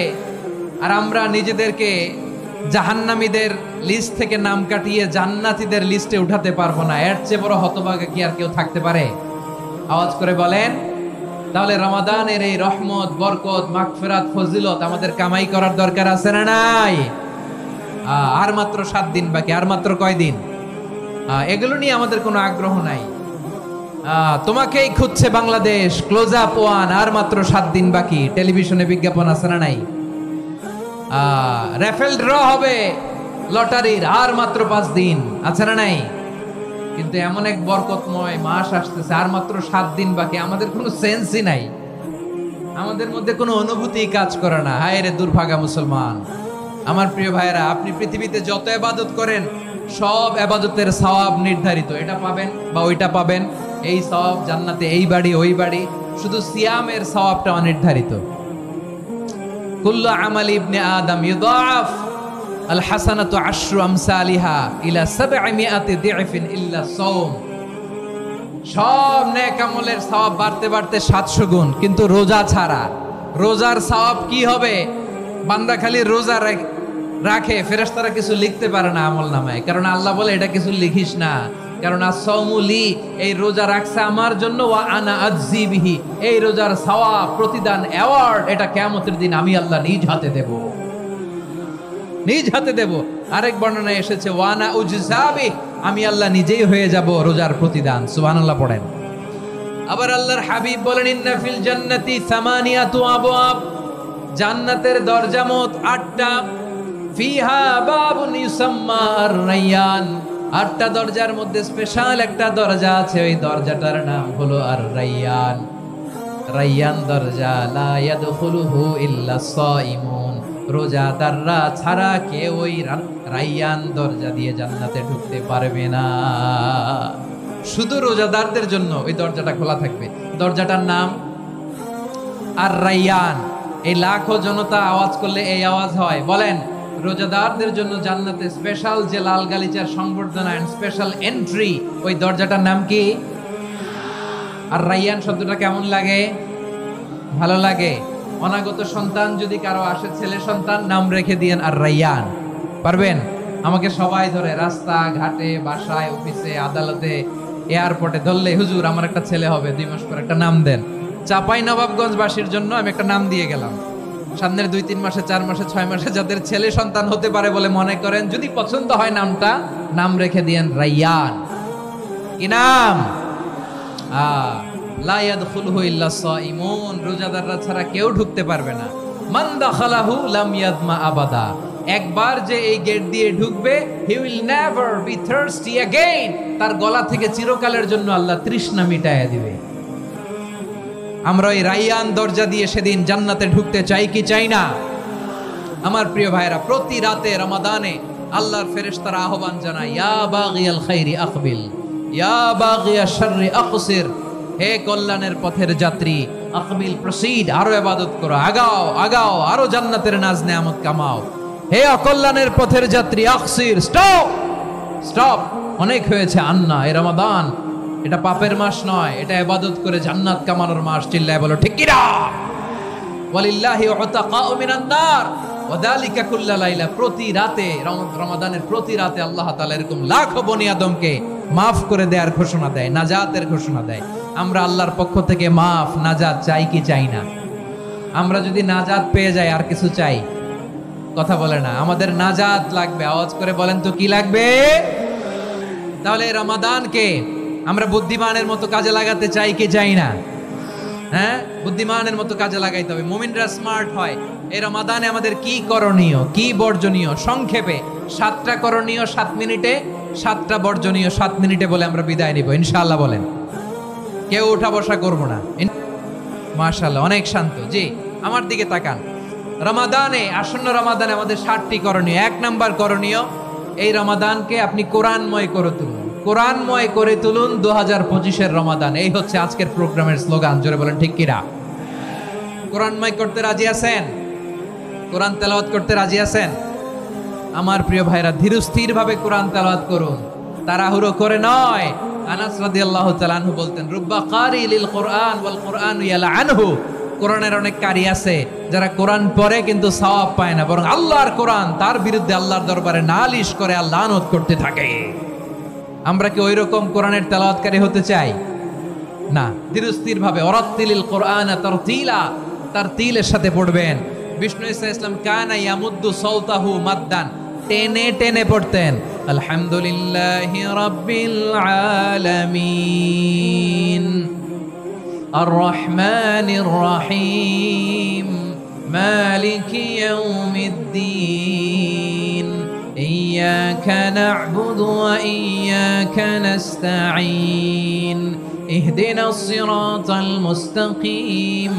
আর আমরা নিজেদেরকে জাহান্নামীদের লিস্ট থেকে নাম কাটিয়ে জান্নাতীদের লিস্টে উঠাতে পারবো না। এর চেয়ে বড় হতভাগা কি আর কেউ থাকতে পারে? আওয়াজ করে বলেন। তাহলে রমাদানের এই রহমত, বরকত, মাগফিরাত, ফজিলত আমাদের কামাই করার দরকার আছে না নাই? আর মাত্র 7 দিন বাকি। আর মাত্র কয় দিন? এগুলো নিয়ে আমাদের কোনো আগ্রহ নাই। তোমাকেই খুঁজছে বাংলাদেশ, ক্লোজ আপ ওয়ান, আর মাত্র 7 দিন বাকি। টেলিভিশনে বিজ্ঞাপন আছে না নাই? রাফেল ড্র হবে লটারির, আর মাত্র 5 দিন, আছে না নাই? কিন্তু এমন এক বরকতময় মাস আসতেছে, আর মাত্র 7 দিন বাকি। আমাদের কোনো সেন্সই নাই, আমাদের মধ্যে কোনো অনুভূতি কাজ করে না। হায় রে দুর্ভাগা মুসলমান। আমার প্রিয় ভাইরা, আপনি পৃথিবীতে যত ইবাদত করেন, সব ইবাদতের সওয়াব নির্ধারিত। এটা পাবেন বা ওইটা পাবেন, এই সওয়াব জান্নাতে, এই বাড়ি ওই বাড়ি। শুধু সিয়ামের সওয়াবটা অনির্ধারিত। কুল্লু আমালি ইবনে আদম ইউদাফ আল হাসানাতু আশরু আমসালিহা ইলা 700 দি'ফিন ইল্লা সাওম। সব নেক আমলের সওয়াব বাড়তে বাড়তে 700 গুণ, কিন্তু রোজা ছাড়া। রোজার সওয়াব কি হবে? বান্দা খালি রোজা রাখে, ফেরেশতারা কিছু লিখতে পারে না আমল নামায়, কারণ আল্লাহ বলে এটা কিছু লিখিস না, কারণ আসসাউমুলি, এই রোজা রাখছে আমার জন্য, ওয়া আনা আজজি বিহি, এই রোজার সওয়াব, প্রতিদান, অ্যাওয়ার্ড এটা কিয়ামতের দিন আমি আল্লাহ নিজ হাতে দেব, নিজ হাতে দেব। আরেক বর্ণনায় এসেছে ওয়ানা উজজাবি, আমি আল্লাহ নিজেই হয়ে যাব রোজার প্রতিদান। সুবহানাল্লাহ পড়েন। আবার আল্লাহর হাবিব বলেন ইন্না ফিল জান্নাতি সামানিয়াতু আবওয়াব, জান্নাতের দরজা মোট 8টা, ফিহা বাবুন ইউসাম্মা আর-রায়্যান, 8টা দরজার মধ্যে স্পেশাল একটা দরজা আছে, ওই দরজাটার নাম হলো আর-রায়্যান। রায়্যান দরজা, লা ইয়াদখুলুহু ইল্লা সাইমুন, রোজাদাররা ছাড়া কেউ ওই রায়্যান দরজা দিয়ে জান্নাতে ঢুকতে পারবে না, শুধু রোজাদারদের জন্য ওই দরজাটা খোলা থাকবে। দরজাটার নাম আর-রায়্যান। এই লাখো জনতা আওয়াজ করলে এই আওয়াজ হয়, বলেন রোজাদারদের জন্য জান্নাতে স্পেশাল যে লাল গালিচার সংবর্ধনা এন্ড স্পেশাল এন্ট্রি, ওই দরজাটার নাম কি? আর-রায়্যান শব্দটা কেমন লাগে? ভালো লাগে। অনাগত সন্তান যদি কারো আসে, ছেলে সন্তান, নাম রেখে দিয়েন আর-রায়্যান। পারবেন? আমাকে সবাই ধরে রাস্তা ঘাটে, বাসায়, অফিসে, আদালতে, এয়ারপোর্টে ধরলে, হুজুর আমার একটা ছেলে হবে 2 মাস পর, একটা নাম দেন। চাঁপাইনবাবগঞ্জবাসীর জন্য আমি একটা নাম দিয়ে গেলাম। সামনের 2-3 মাসে, 4 মাসে, 6 মাসে যাদের ছেলে সন্তান হতে পারে বলে মনে করেন, যদি পছন্দ হয় নামটা, নাম রেখে দিয়েন রায়্যান। কি নাম? লা ইয়াদখুলুহু ইল্লা সাইমুন, রোজাদাররা ছাড়া কেউ ঢুকতে পারবে না। মান দাখালাহু লাম ইয়াদমা আবাদা, একবার যে এই গেট দিয়ে ঢুকবে, he will never be thirsty again, তার গলা থেকে চিরকালের জন্য আল্লাহ তৃষ্ণা মিটায়া দিবে। আমরা এই রায়্যান দরজা দিয়ে সেদিন জান্নাতে ঢুকতে চাই কি চাই না? আমার প্রিয় ভাইরা, প্রতি রাতে রমাদানে আল্লাহর ফেরেশতারা আহ্বান জানায়, ইয়া বাগিয়াল খাইরি আকবিল, ইয়া বাগিয়াশ শাররি আকসির, হে কল্যাণের পথের যাত্রী, আকবিল প্রসিড, আরো ইবাদত করো, আগাও আগাও, আরো জান্নাতের নাজ নেয়ামত কামাও। হে অকল্যাণের পথের যাত্রী, আকসির, স্টপ স্টপ, অনেক হয়েছে। আন্না, এই রমাদান এটা পাপের মাস নয়, এটা ইবাদত করে জান্নাত কামানোর মাস। চিল্লায় বলো ঠিক কি না? ওয়ালিল্লাহি উতাকাউ মিনান নার ওয়া যালিকা কুল্লা লাইলা, প্রতি রাতে, রমাদানের প্রতি রাতে আল্লাহ তাআলা এরকম লাখো বনি আদমকে মাফ করে দেওয়ার ঘোষণা দেয়, নাজাতের ঘোষণা দেয়। আমরা আল্লাহর পক্ষ থেকে মাফ, নাজাত চাই কি চাই না? আমরা যদি নাজাত পেয়ে যাই আর কিছু চাই? কথা বলে না। আমাদের নাজাত লাগবে, আওয়াজ করে বলেন তো কি লাগবে? তাহলে রমাদানকে আমরা বুদ্ধিমানের মতো কাজে লাগাতে চাই কি চাই না? হ্যাঁ, বুদ্ধিমানের মতো কাজে লাগাইতে হবে। মুমিনরা স্মার্ট হয়। এই রমাদানে আমাদের কি করণীয়, কি বর্জনীয়, সংক্ষেপে 7টা করণীয় 7 মিনিটে, 7টা বর্জনীয় 7 মিনিটে বলে আমরা বিদায় নিব ইনশাআল্লাহ। বলেন, কেউ উঠা বসা করবো না। মাশাআল্লাহ, অনেক শান্ত। জি, আমার দিকে তাকান। রমাদানে, আসন্ন রমাদানে আমাদের 7টি করণীয়। 1 নাম্বার করণীয়, এই রমাদানকে আপনি কোরআনময় করে তুলুন। কোরআনময় করে তুলুন 2025-এর রমাদান। এই হচ্ছে আজকের প্রোগ্রামের স্লোগান। জোরে বলেন ঠিক কিনা? কোরআনময় করতে রাজি আছেন? কোরআন তেলাওয়াত করতে রাজি আছেন? আমার প্রিয় ভাইরা, ধীরস্থির ভাবে কোরআন তেলাওয়াত করুন, তাড়াহুড়ো করে নয়। আনাস রাদিয়াল্লাহু তাআলা আনহু বলতেন, রুব্বা কারি লিল কোরআন ওয়াল কোরআন ইয়ালআনহু, কোরআনের অনেক কারি আছে যারা কোরআন পড়ে কিন্তু সওয়াব পায় না, বরং আল্লাহর কোরআন তার বিরুদ্ধে আল্লাহর দরবারে নালিশ করে আর লানত করতে থাকে। আমরা কি ওই রকম কোরআনের তেলাওয়াতকারী হতে চাই? না। ধীরস্থির ভাবে, ওয়ারাত্তিলিল কোরআন তারতিলা, তারতিলের সাথে পড়বেন। বিষ্ণু ইসা ইসলাম কানা ইয়ামুদ্দু সাওতাহু মাদ্দান, টেনে টেনে পড়তেন। আলহামদুলিল্লাহি রাব্বিল আলামিন আর রহমানির রহিম মালিকি ইয়াউমিদ্দিন ইয়্যাকা না'বুদু ওয়া ইয়্যাকা নাস্তাঈন ইহদিনাস সিরাতাল মুস্তাকিম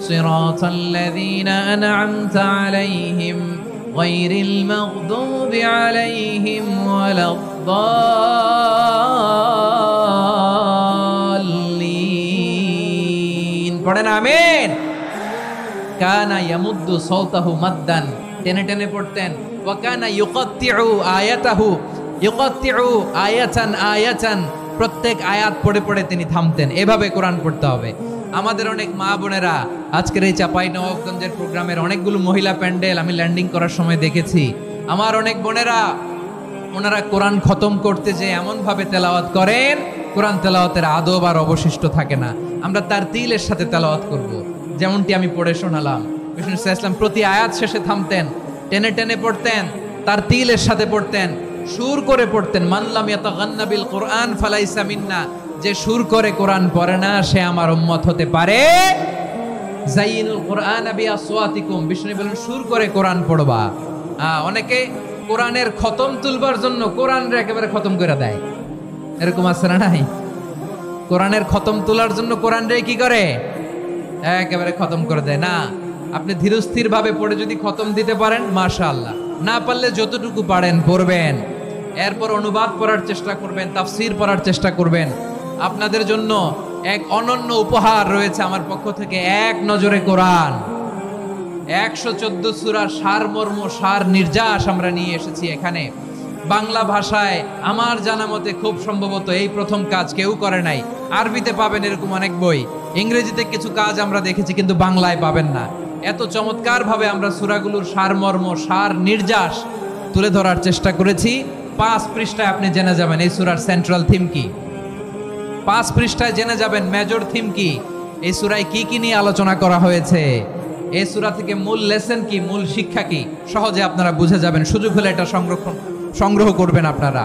সিরাতাল লাযীনা আন'আমতা আলাইহিম গায়রিল মাগদুবি আলাইহিম ওয়ালাদ-দাল্লিন। পড়েন আমিন। কানা ইয়ামুদ্দু সাওতাহু মাদ্দান, টেনে টেনে পড়তেন। ওয়া কানা ইউকাত্তিউ আয়াতাহু, ইউকাত্তিউ আয়াতান আয়াতান, প্রত্যেক আয়াত পড়ে পড়ে তিনি থামতেন। এভাবে কোরআন পড়তে হবে। আমাদের অনেক মা বোনেরা আজকের এই চাঁপাইনবাবগঞ্জের প্রোগ্রামের অনেকগুলো মহিলা প্যান্ডেল আমি ল্যান্ডিং করার সময় দেখেছি। আমার অনেক বোনেরা ওনারা কোরআন খতম করতে যে এমনভাবে তেলাওয়াত করেন, কোরআন তেলাওয়াতের আদব আর অবশিষ্ট থাকে না। আমরা তার তিলের সাথে তেলাওয়াত করব, যেমনটি আমি পড়ে শোনালাম। বিষ্ণু ইসলাম প্রতি আয়াত শেষে থামতেন, টেনে টেনে পড়তেন, তার তিলের সাথে পড়তেন, সুর করে পড়তেন। মানলাম ইয়াতাগান্না বিল কোরআন ফালাইসা মিন্না, যে সুর করে কোরআন পড়ে না সে আমার উম্মত হতে পারে। যাইনুল কোরআন বিআসওয়াতিকুম, বিষ্ণু বলেন সুর করে কোরআন পড়বা। অনেকে কোরআনের খতম তুলবার জন্য কোরআনরে একেবারে খতম করে দেয়, এরকম আছে না নাই? কোরআনের খতম তোলার জন্য কোরআনরে কি করে? একেবারে খতম করে দেয় না। আপনি ধীরস্থির ভাবে পড়ে যদি খতম দিতে পারেন মাশাআল্লাহ, না পারলে যতটুকু পারেন পড়বেন, এরপর অনুবাদ পড়ার চেষ্টা করবেন, তাফসীর পড়ার চেষ্টা করবেন। আপনাদের জন্য এক অনন্য উপহার রয়েছে আমার পক্ষ থেকে, এক নজরে কোরআন 114 সূরার সারমর্ম, সার নির্যাস আমরা নিয়ে এসেছি এখানে বাংলা ভাষায়। আমার জানা মতে খুব সম্ভবত এই প্রথম কাজ, কেউ করে নাই। আরবিতে পাবেন এরকম অনেক বই, ইংরেজিতে কিছু কাজ আমরা দেখেছি, কিন্তু বাংলায় পাবেন না। এত চমৎকার ভাবে আমরা সূরাগুলোর সারমর্ম, সার নির্যাস তুলে ধরার চেষ্টা করেছি। 5 পৃষ্ঠায় আপনি জেনে যাবেন এই সূরার সেন্ট্রাল থিম কি। 5 পৃষ্ঠায় জেনে যাবেন মেজর থিম কি, এই সূরায় কি কি নিয়ে আলোচনা করা হয়েছে, এই সূরা থেকে মূল লেসন কি, মূল শিক্ষা কি, সহজে আপনারা বুঝে যাবেন। সুযোগ হলে এটা সংগ্রহ করবেন। আপনারা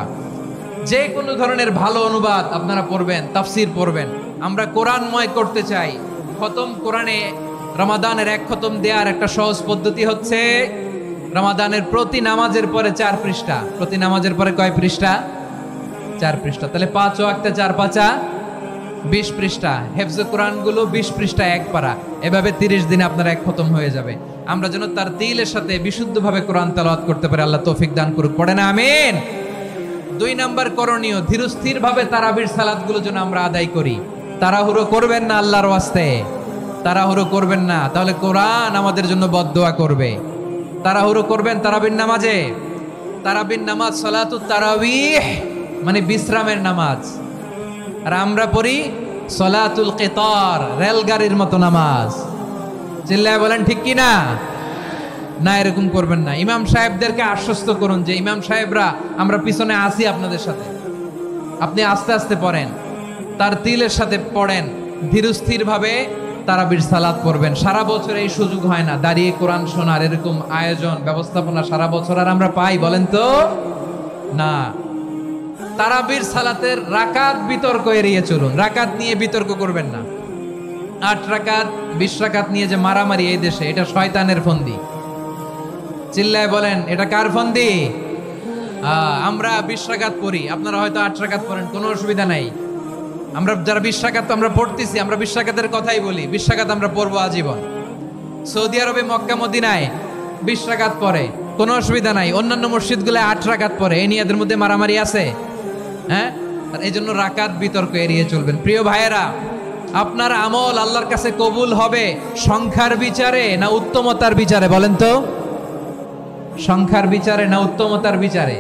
যে কোনো ধরনের ভালো অনুবাদ আপনারা পড়বেন, তাফসীর পড়বেন। আমরা কোরআনময় করতে চাই। খতম কোরআনে রমাদানের 1 খতম দেওয়ার একটা সহজ পদ্ধতি হচ্ছে, রমাদানের প্রতি নামাজের পরে 4 পৃষ্ঠা। প্রতি নামাজের পরে কয় পৃষ্ঠা? 4 পৃষ্ঠা। তাহলে 5 ওয়াক্তে 4 পাঁচা 20 পৃষ্ঠা। হেফজে কোরআনগুলো 20 পৃষ্ঠা 1 পারা। এভাবে 30 দিনে আপনার 1 খতম হয়ে যাবে। আমরা যেন তার তিলের সাথে বিশুদ্ধভাবে কোরআন তেলাওয়াত করতে পারি, আল্লাহ তৌফিক দান করুক। পড়ে না আমিন। 2 নাম্বার করণীয়, ধীরস্থির ভাবে তারাবির সালাতগুলো যেন আমরা আদায় করি। তাড়াহুড়ো করবেন না আল্লাহর ওয়াস্তে, তাড়াহুড়ো করবেন না, তাহলে কোরআন আমাদের জন্য বদদোয়া করবে। তাড়াহুড়ো করবেন তারাবির নামাজে। তারাবির নামাজ সালাতুত তারাবিহ মানে বিশ্রামের নামাজ, আর আমরা পড়ি সলাতুল কিতার, রেলগাড়ির মতো নামাজ। চিল্লায় বলেন ঠিক কি না? না, এরকম করবেন না। ইমাম সাহেবদেরকে আশ্বস্ত করুন যে ইমাম সাহেবরা আমরা পিছনে আসি আপনাদের সাথে, আপনি আস্তে আস্তে পড়েন, তার তিলের সাথে পড়েন, ধীরস্থির ভাবে তারাবির সালাত পড়বেন। সারা বছর এই সুযোগ হয় না দাঁড়িয়ে কোরআন শোনার, এরকম আয়োজন ব্যবস্থাপনা সারা বছর আর আমরা পাই বলেন তো না। তারাবির সালাতের রাকাত বিতর্ক এড়িয়ে চলুন, রাকাত নিয়ে বিতর্ক করবেন না। 8 রাকাত 20 রাকাত নিয়ে যে মারামারি এই দেশে, এটা শয়তানের ফন্দি। চিল্লায় বলেন এটা কার ফন্দি? আমরা 20 রাকাত পড়ি, আপনারা হয়তো 8 রাকাত পড়েন, কোনো অসুবিধা নাই। আমরা যারা 20 রাকাত আমরা পড়তেছি, আমরা 20 রাকাতের কথাই বলি, 20 রাকাত আমরা পড়বো আজীবন। সৌদি আরবে মক্কা মদিনায় 20 রাকাত পড়ে, কোনো অসুবিধা নাই। অন্যান্য মসজিদগুলো 8 রাকাত পড়ে, এই নিয়ে এদের মধ্যে মারামারি আছে? হ্যাঁ, এই জন্য রাকাত বিতর্ক এড়িয়ে চলবেন। প্রিয় ভাইয়েরা, আপনার আমল আল্লাহর কাছে কবুল হবে সংখ্যার বিচারে না উত্তমতার বিচারে? বলেন তো, সংখ্যার বিচারে না উত্তমতার বিচারে?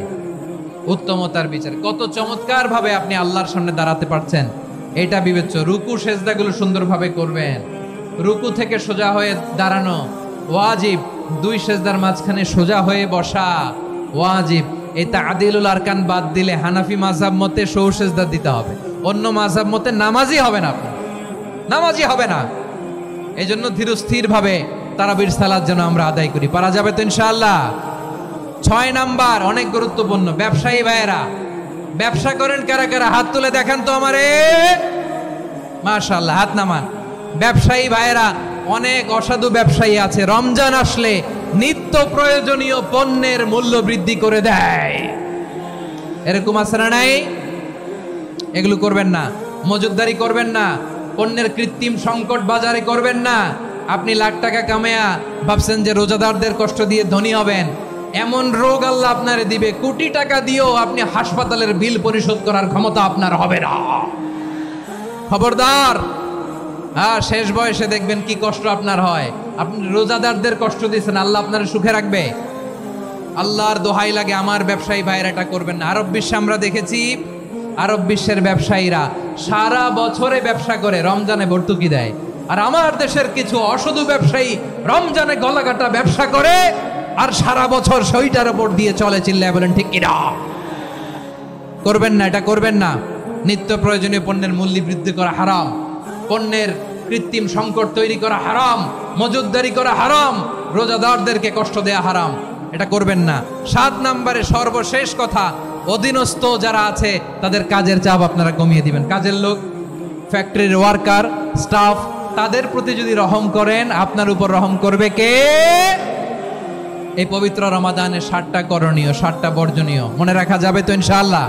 উত্তমতার বিচারে। কত চমৎকার ভাবে আপনি আল্লাহর সামনে দাঁড়াতে পারছেন এটা বিবেচ্য। রুকু সেজদাগুলো সুন্দরভাবে করবেন, রুকু থেকে সোজা হয়ে দাঁড়ানো ওয়াজিব, 2 সেজদার মাঝখানে সোজা হয়ে বসা ওয়াজিব। এই তা'দিলুল আরকান বাদ দিলে হানাফি মাযহাব মতে সৌ সেজদা দিতে হবে, অন্য মাযহাব মতে নামাজই হবে না, আপনি নামাজই হবে না। এই জন্য ধীরস্থির ভাবে তারাবির সালাত যেন আমরা আদায় করি। পারা যাবে তো ইনশাআল্লাহ? 6 নাম্বার অনেক গুরুত্বপূর্ণ। ব্যবসায়ী ভাইয়েরা, ব্যবসা করেন কারা কারা? হাত তুলে দেখান তো আমারে। মাশাআল্লাহ, হাত নামান। ব্যবসায়ী ভাইয়েরা, অনেক অসাধু ব্যবসায়ী আছে, রমজান আসলে নিত্য প্রয়োজনীয় পণ্যের মূল্য বৃদ্ধি করে দেয়। এরকম আছে না নাই? এগুলো করবেন না, মজুদদারি করবেন না, পণ্যের কৃত্রিম সংকট বাজারে করবেন না। আপনি লাখ টাকা কামায়া ভাবছেন যে রোজাদারদের কষ্ট দিয়ে ধনী হবেন, এমন রোগ আল্লাহ আপনারে দিবে, কোটি টাকা দিয়েও আপনি হাসপাতালের বিল পরিশোধ করার ক্ষমতা আপনার হবে না। খবরদার। শেষ বয়সে দেখবেন কি কষ্ট আপনার হয়। আপনি রোজাদারদের কষ্ট দিয়েছেন, আল্লাহ আপনার সুখে রাখবে? আল্লাহর দোহাই লাগে আমার ব্যবসায়ী ভাইয়েরা এটা করবেন না। আরব বিশ্বে আমরা দেখেছি, আরব বিশ্বের ব্যবসায়ীরা সারা বছরে ব্যবসা করে রমজানে ভর্তুকি দেয়। আর আমার দেশের কিছু অসাধু ব্যবসায়ী রমজানে গলাকাটা ব্যবসা করে আর সারা বছর সইটার উপর দিয়ে চলে, চিল্লায় বলেন ঠিক কিনা? করবেন না, এটা করবেন না। নিত্য প্রয়োজনীয় পণ্যের মূল্য বৃদ্ধি করা হারাম, পণ্যের কৃত্রিম সংকট তৈরি করা হারাম, মজুতদারি করা হারাম, রোজাদারদেরকে কষ্ট দেয়া হারাম, এটা করবেন না। 7 নম্বরে সর্বশেষ কথা, অধীনস্থ যারা আছে তাদের কাজের চাপ আপনারা কমিয়ে দিবেন। কাজের লোক, ফ্যাক্টরির ওয়ার্কার, স্টাফ, তাদের প্রতি যদি রহম করেন, আপনার উপর রহম করবে কে? এই পবিত্র রমাদানের 7টা করণীয়, 7টা বর্জনীয় মনে রাখা যাবে তো ইনশাআল্লাহ?